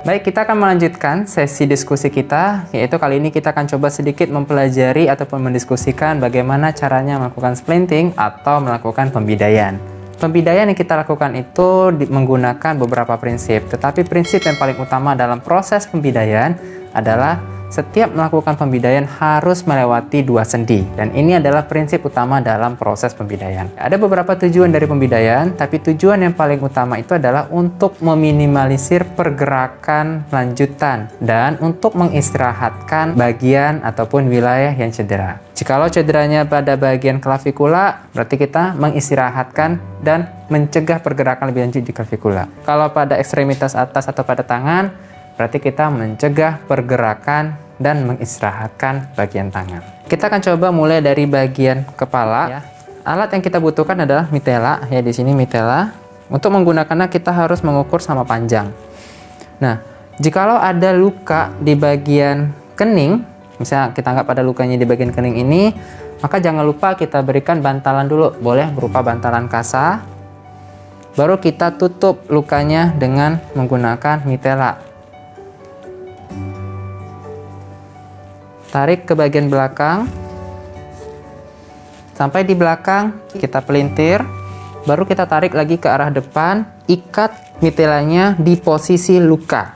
Baik, kita akan melanjutkan sesi diskusi kita, yaitu kali ini kita akan coba sedikit mempelajari ataupun mendiskusikan bagaimana caranya melakukan splinting atau melakukan pembidaian. Pembidaian yang kita lakukan itu menggunakan beberapa prinsip, tetapi prinsip yang paling utama dalam proses pembidaian adalah setiap melakukan pembidaian harus melewati dua sendi, dan ini adalah prinsip utama dalam proses pembidaian. Ada beberapa tujuan dari pembidaian, tapi tujuan yang paling utama itu adalah untuk meminimalisir pergerakan lanjutan dan untuk mengistirahatkan bagian ataupun wilayah yang cedera. Jikalau cederanya pada bagian klavikula, berarti kita mengistirahatkan dan mencegah pergerakan lebih lanjut di klavikula. Kalau pada ekstremitas atas atau pada tangan, berarti kita mencegah pergerakan dan mengistirahatkan bagian tangan. Kita akan coba mulai dari bagian kepala. Ya. Alat yang kita butuhkan adalah mitela. Ya, di sini mitela. Untuk menggunakannya kita harus mengukur sama panjang. Nah, jikalau ada luka di bagian kening, misalnya kita anggap ada lukanya di bagian kening ini, maka jangan lupa kita berikan bantalan dulu. Boleh berupa bantalan kasa. Baru kita tutup lukanya dengan menggunakan mitela. Tarik ke bagian belakang, sampai di belakang kita pelintir, baru kita tarik lagi ke arah depan, ikat mitelanya di posisi luka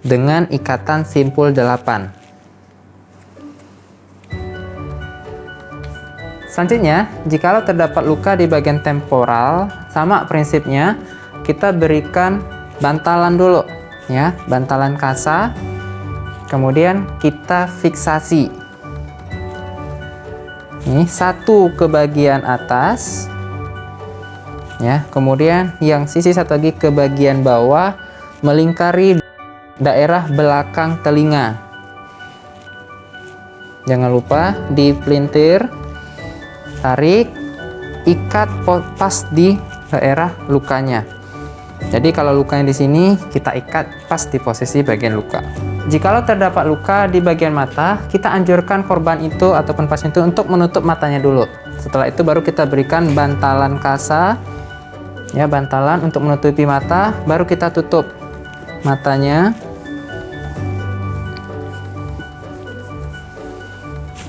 dengan ikatan simpul 8. Selanjutnya, jikalau terdapat luka di bagian temporal, sama prinsipnya, kita berikan bantalan dulu, ya, bantalan kasa. Kemudian kita fiksasi. Ini satu ke bagian atas. Ya, kemudian yang sisi satu lagi ke bagian bawah melingkari daerah belakang telinga. Jangan lupa dipelintir, tarik, ikat pas di daerah lukanya. Jadi kalau lukanya di sini, kita ikat pas di posisi bagian luka. Jikalau terdapat luka di bagian mata, kita anjurkan korban itu ataupun pasien itu untuk menutup matanya dulu. Setelah itu baru kita berikan bantalan kasa, ya, bantalan untuk menutupi mata, baru kita tutup matanya.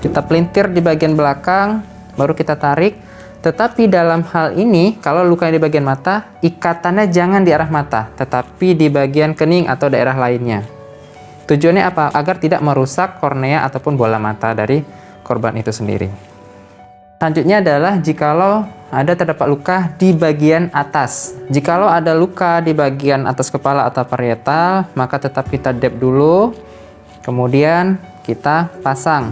Kita pelintir di bagian belakang, baru kita tarik. Tetapi dalam hal ini, kalau lukanya di bagian mata, ikatannya jangan di arah mata, tetapi di bagian kening atau daerah lainnya. Tujuannya apa? Agar tidak merusak kornea ataupun bola mata dari korban itu sendiri. Selanjutnya adalah jikalau ada terdapat luka di bagian atas. Jikalau ada luka di bagian atas kepala atau parietal, maka tetap kita dep dulu, kemudian kita pasang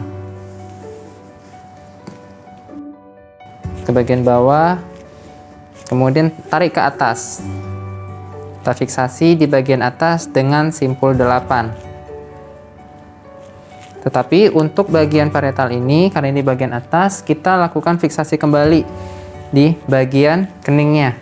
ke bagian bawah, kemudian tarik ke atas. Kita fiksasi di bagian atas dengan simpul 8. Tetapi untuk bagian parietal ini, karena ini bagian atas, kita lakukan fiksasi kembali di bagian keningnya.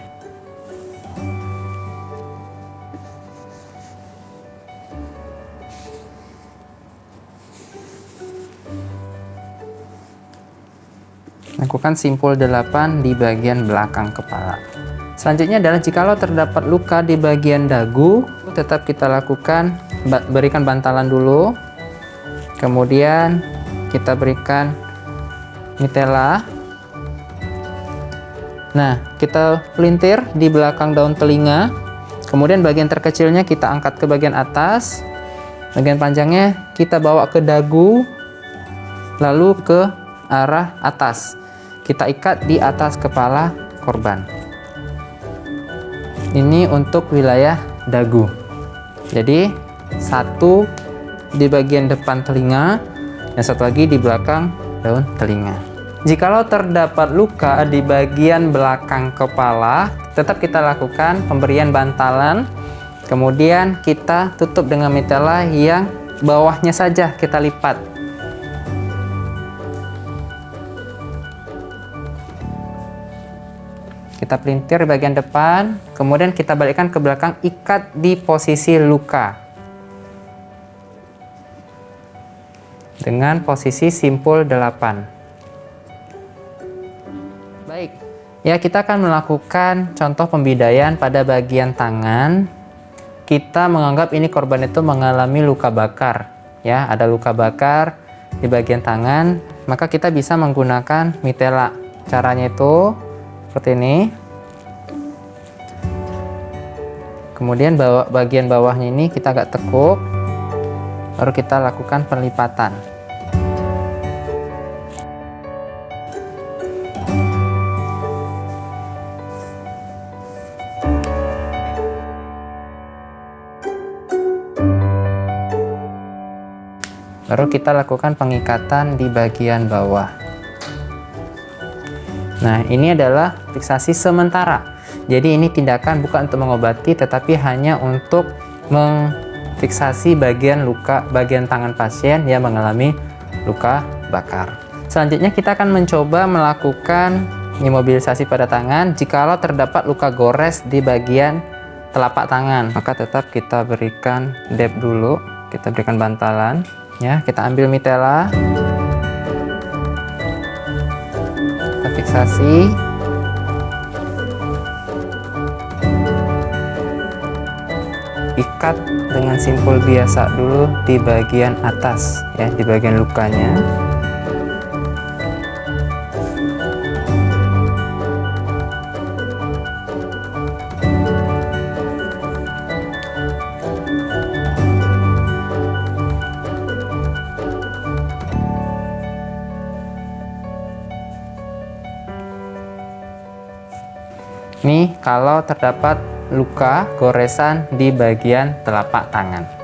Lakukan simpul 8 di bagian belakang kepala. Selanjutnya adalah jikalau terdapat luka di bagian dagu, tetap kita lakukan, berikan bantalan dulu. Kemudian kita berikan mitela. Nah, kita pelintir di belakang daun telinga. Kemudian bagian terkecilnya kita angkat ke bagian atas. Bagian panjangnya kita bawa ke dagu, lalu ke arah atas. Kita ikat di atas kepala korban. Ini untuk wilayah dagu. Jadi, satu di bagian depan telinga, dan satu lagi di belakang daun telinga. Jikalau terdapat luka di bagian belakang kepala, tetap kita lakukan pemberian bantalan, kemudian kita tutup dengan mitela yang bawahnya saja kita lipat. Kita pelintir di bagian depan, kemudian kita balikkan ke belakang, ikat di posisi luka dengan posisi simpul 8. Baik, ya kita akan melakukan contoh pembidaian pada bagian tangan. kita menganggap ini korban itu mengalami luka bakar, ya, ada luka bakar di bagian tangan, maka kita bisa menggunakan mitela. Caranya itu seperti ini. Kemudian bagian bawahnya ini kita agak tekuk, baru kita lakukan perlipatan. Baru kita lakukan pengikatan di bagian bawah. Nah, ini adalah fiksasi sementara. Jadi ini tindakan bukan untuk mengobati, tetapi hanya untuk mengfiksasi bagian tangan pasien yang mengalami luka bakar. Selanjutnya kita akan mencoba melakukan imobilisasi pada tangan. Jikalau terdapat luka gores di bagian telapak tangan, maka tetap kita berikan dep dulu, kita berikan bantalan. Ya, kita ambil mitela, kita fiksasi, ikat dengan simpul biasa dulu di bagian atas, ya, di bagian lukanya. Nih, kalau terdapat luka goresan di bagian telapak tangan.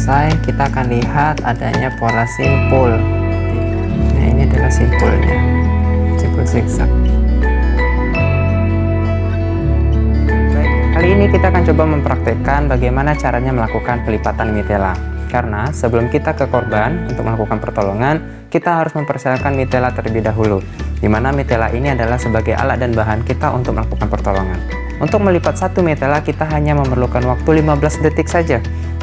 selesai, kita akan lihat adanya pola simpul. Nah, ini adalah simpulnya, simpul zigzag. Baik, kali ini kita akan coba mempraktekkan bagaimana caranya melakukan pelipatan mitela. Karena sebelum kita ke korban untuk melakukan pertolongan, kita harus mempersiapkan mitela terlebih dahulu, di mana mitela ini adalah sebagai alat dan bahan kita untuk melakukan pertolongan. Untuk melipat satu mitela, kita hanya memerlukan waktu 15 detik saja,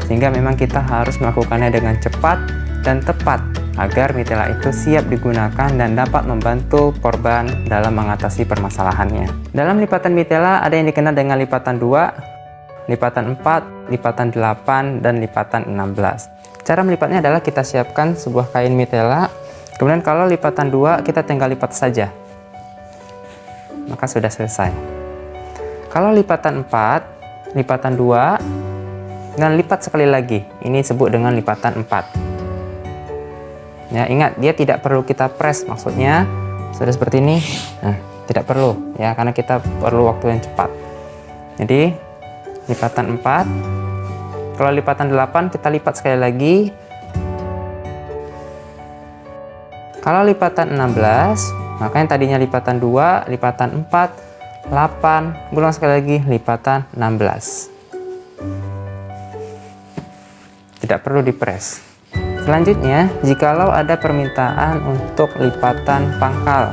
sehingga memang kita harus melakukannya dengan cepat dan tepat, agar mitela itu siap digunakan dan dapat membantu korban dalam mengatasi permasalahannya. Dalam lipatan mitela ada yang dikenal dengan lipatan 2, lipatan 4, lipatan 8, dan lipatan 16. Cara melipatnya adalah kita siapkan sebuah kain mitela, kemudian kalau lipatan 2 kita tinggal lipat saja, maka sudah selesai. Kalau lipatan 4, lipatan 2, dan lipat sekali lagi, ini disebut dengan lipatan 4. Ya, ingat, dia tidak perlu kita press, maksudnya sudah seperti ini. Nah, tidak perlu ya, karena kita perlu waktu yang cepat. Jadi lipatan 4, kalau lipatan 8 kita lipat sekali lagi. Kalau lipatan 16, maka yang tadinya lipatan 2, lipatan 4, 8, ulang sekali lagi, lipatan 16. Tidak perlu dipres. Selanjutnya, jikalau ada permintaan untuk lipatan pangkal,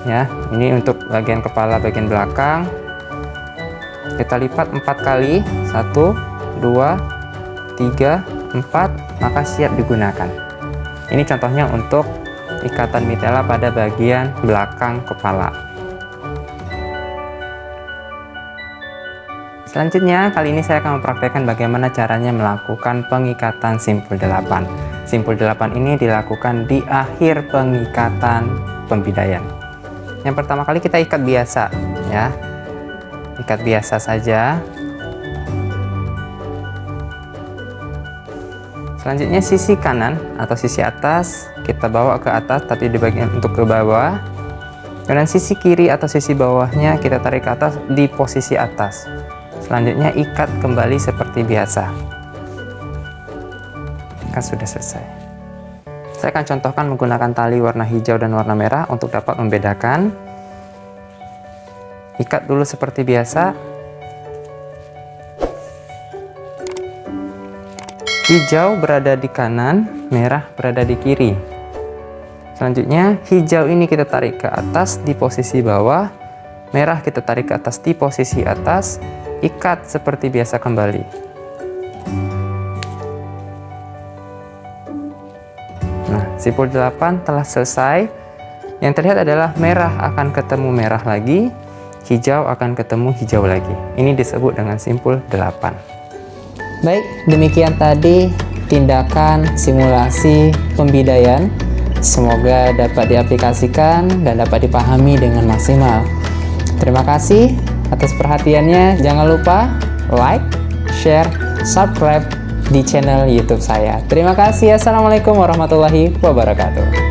ya, ini untuk bagian kepala bagian belakang, kita lipat 4 kali, 1, 2, 3, 4, maka siap digunakan. Ini contohnya untuk ikatan mitela pada bagian belakang kepala. Selanjutnya, kali ini saya akan mempraktekkan bagaimana caranya melakukan pengikatan simpul 8. Simpul 8 ini dilakukan di akhir pengikatan pembidaian. Yang pertama kali kita ikat biasa, ya. Ikat biasa saja. Selanjutnya sisi kanan atau sisi atas kita bawa ke atas, tapi di bagian untuk ke bawah. Dan sisi kiri atau sisi bawahnya kita tarik ke atas di posisi atas. Selanjutnya ikat kembali seperti biasa. Maka sudah selesai. Saya akan contohkan menggunakan tali warna hijau dan warna merah untuk dapat membedakan. Ikat dulu seperti biasa. Hijau berada di kanan, merah berada di kiri. Selanjutnya, hijau ini kita tarik ke atas di posisi bawah, merah kita tarik ke atas di posisi atas, ikat seperti biasa kembali. Nah, simpul 8 telah selesai. Yang terlihat adalah merah akan ketemu merah lagi, hijau akan ketemu hijau lagi. Ini disebut dengan simpul 8. Baik, demikian tadi tindakan simulasi pembidaian. Semoga dapat diaplikasikan dan dapat dipahami dengan maksimal. Terima kasih atas perhatiannya. Jangan lupa like, share, subscribe di channel YouTube saya. Terima kasih. Assalamualaikum warahmatullahi wabarakatuh.